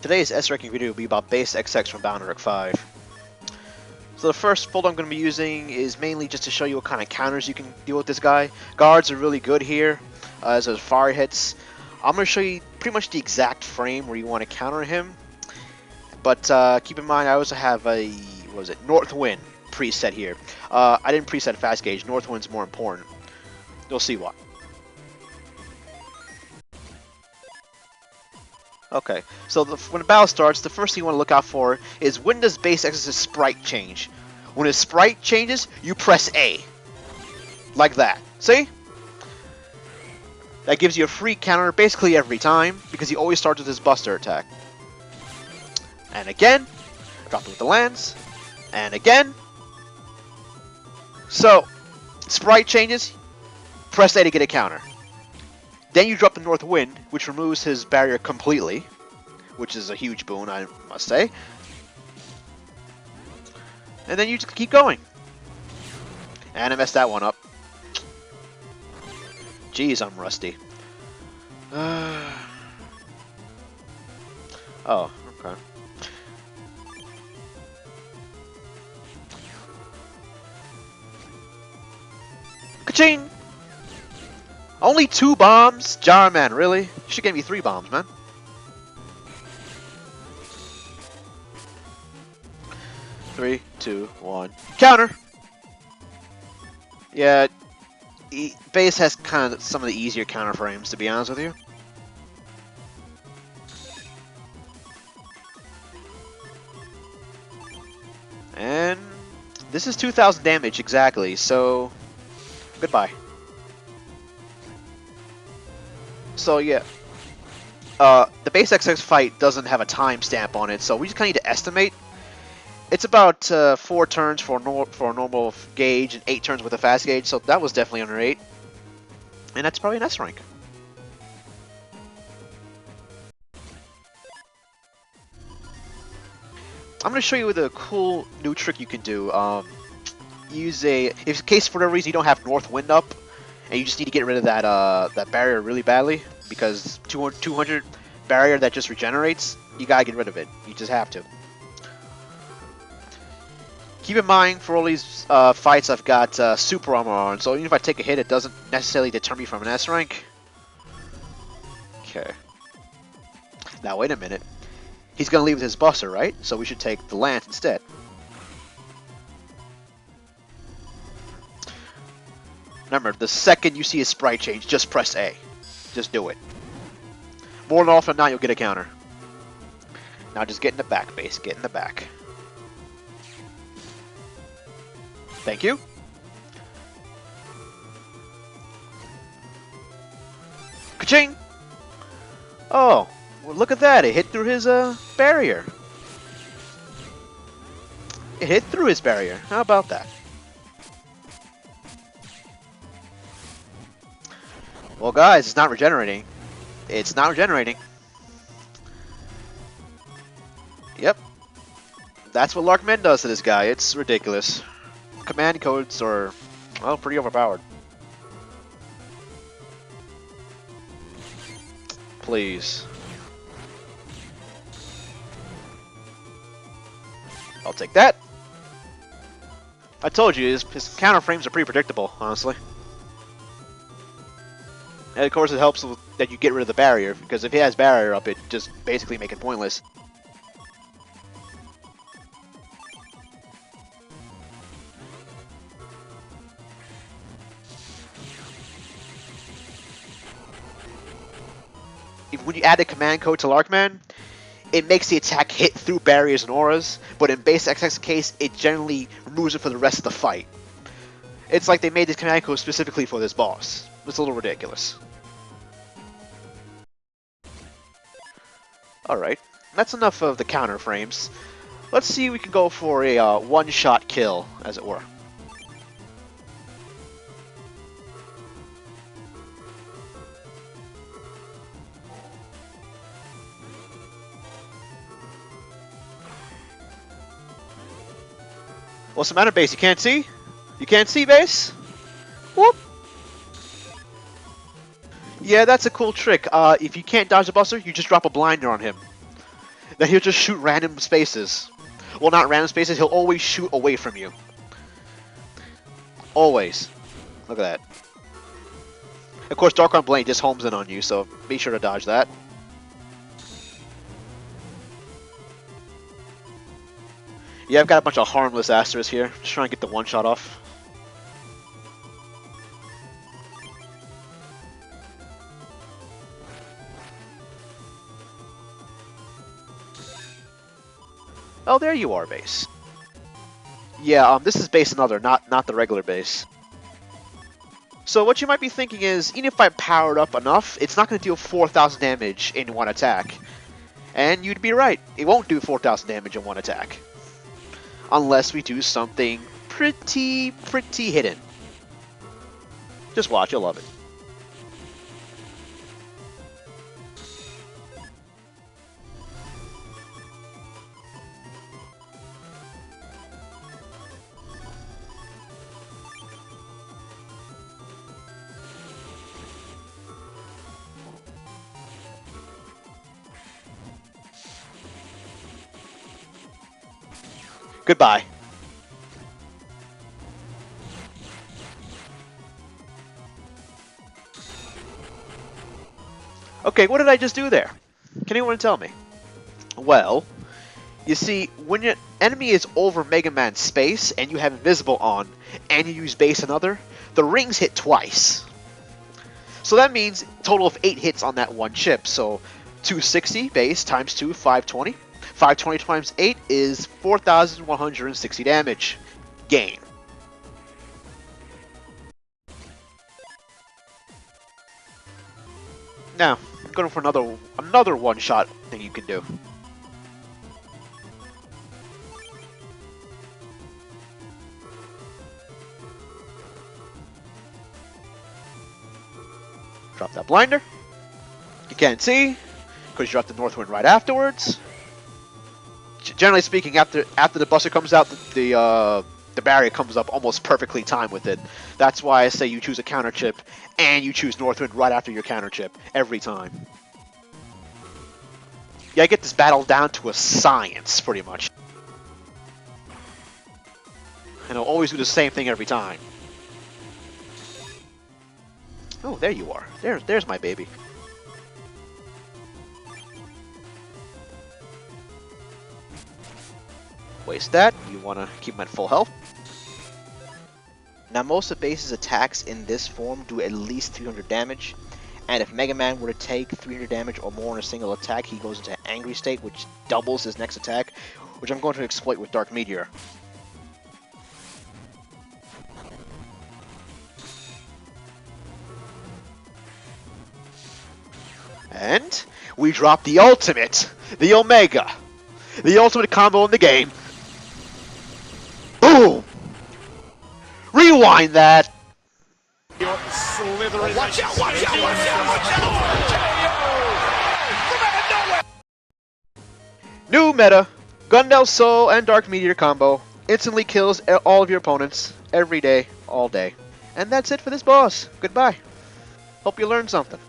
Today's S-Ranking video will be about BassXX from BN5. So the first build I'm going to be using is mainly just to show you what kind of counters you can deal with this guy. Guards are really good here, as those fire hits. I'm going to show you pretty much the exact frame where you want to counter him. But keep in mind, I also have a, what was it, North Wind preset here. I didn't preset Fast Gauge. North Wind's more important. You'll see why. Okay, so when the battle starts, the first thing you want to look out for is when does BassXX's sprite change. When his sprite changes, you press A. Like that. See? That gives you a free counter basically every time, because he always starts with his Buster attack. And again, drop it with the lance, and again. So, sprite changes, press A to get a counter. Then you drop the North Wind, which removes his barrier completely, which is a huge boon, I must say. And then you just keep going. And I messed that one up. Jeez, I'm rusty. Oh, okay. Ka-ching! Only 2 bombs? Jar man, really? You should give me 3 bombs, man. Three, two, one. Counter! Yeah, Bass has kind of some of the easier counter frames, to be honest with you. And this is 2,000 damage exactly, so goodbye. So yeah, the BassXX fight doesn't have a timestamp on it, so we just kind of need to estimate. It's about 4 turns for a normal gauge and 8 turns with a fast gauge, so that was definitely under 8. And that's probably an S rank. I'm going to show you the cool new trick you can do. Use if in case for whatever reason you don't have North Wind up, and you just need to get rid of that that barrier really badly, because 200 barrier that just regenerates, you gotta get rid of it. You just have to. Keep in mind, for all these fights, I've got super armor on, so even if I take a hit, it doesn't necessarily deter me from an S rank. Okay. Now wait a minute. He's gonna leave with his Buster, right? So we should take the lance instead. Remember, the second you see his sprite change, just press A. Just do it. More than often than not, you'll get a counter. Now just get in the back, Bass. Get in the back. Thank you. Ka-ching! Oh, well, look at that. It hit through his barrier. It hit through his barrier. How about that? Well, guys, it's not regenerating. It's not regenerating. Yep. That's what Larkman does to this guy. It's ridiculous. Command codes are, well, pretty overpowered. Please. I'll take that. I told you, his counter frames are pretty predictable, honestly. And of course it helps that you get rid of the barrier, because if he has barrier up, it just basically make it pointless. When you add a command code to Larkman, it makes the attack hit through barriers and auras, but in BassXX's case, it generally removes it for the rest of the fight. It's like they made this command code specifically for this boss. It's a little ridiculous. Alright, that's enough of the counter frames. Let's see if we can go for a one-shot kill, as it were. What's the matter, Bass? You can't see? You can't see, Bass? Whoop! Yeah, that's a cool trick. If you can't dodge the Buster, you just drop a blinder on him. Then he'll just shoot random spaces. Well, not random spaces, he'll always shoot away from you. Always. Look at that. Of course, Dark on Blade just homes in on you, so be sure to dodge that. Yeah, I've got a bunch of harmless asterisks here. Just trying to get the one shot off. Oh, there you are, base. Yeah, this is base another, not the regular base. So what you might be thinking is, even if I powered up enough, it's not going to deal 4,000 damage in one attack. And you'd be right, it won't do 4,000 damage in one attack. Unless we do something pretty hidden. Just watch, you'll love it. Goodbye. Okay, what did I just do there? Can anyone tell me? Well, you see, when your enemy is over Mega Man's space and you have Invisible on and you use base another, the rings hit twice. So that means total of 8 hits on that one chip. So 260 base times 2, 520. 520 times 8 is 4,160 damage. Game. Now, I'm going for another one-shot thing you can do. Drop that blinder. You can't see, because you drop the North Wind right afterwards. Generally speaking, after the buster comes out, the barrier comes up almost perfectly timed with it. That's why I say you choose a counter chip, and you choose Northwind right after your counter chip, every time. Yeah, I get this battle down to a science, pretty much. And I'll always do the same thing every time. Oh, there you are. There's my baby. Waste that. You want to keep him at full health. Now most of base's attacks in this form do at least 300 damage, and if Mega Man were to take 300 damage or more in a single attack, he goes into an angry state, which doubles his next attack, which I'm going to exploit with Dark Meteor. And we drop the ultimate, the Omega, the ultimate combo in the game. Boom! Rewind that! Watch out, watch out, watch out, watch out! New meta, Gundel Soul and Dark Meteor combo. Instantly kills all of your opponents, every day, all day. And that's it for this boss. Goodbye. Hope you learned something.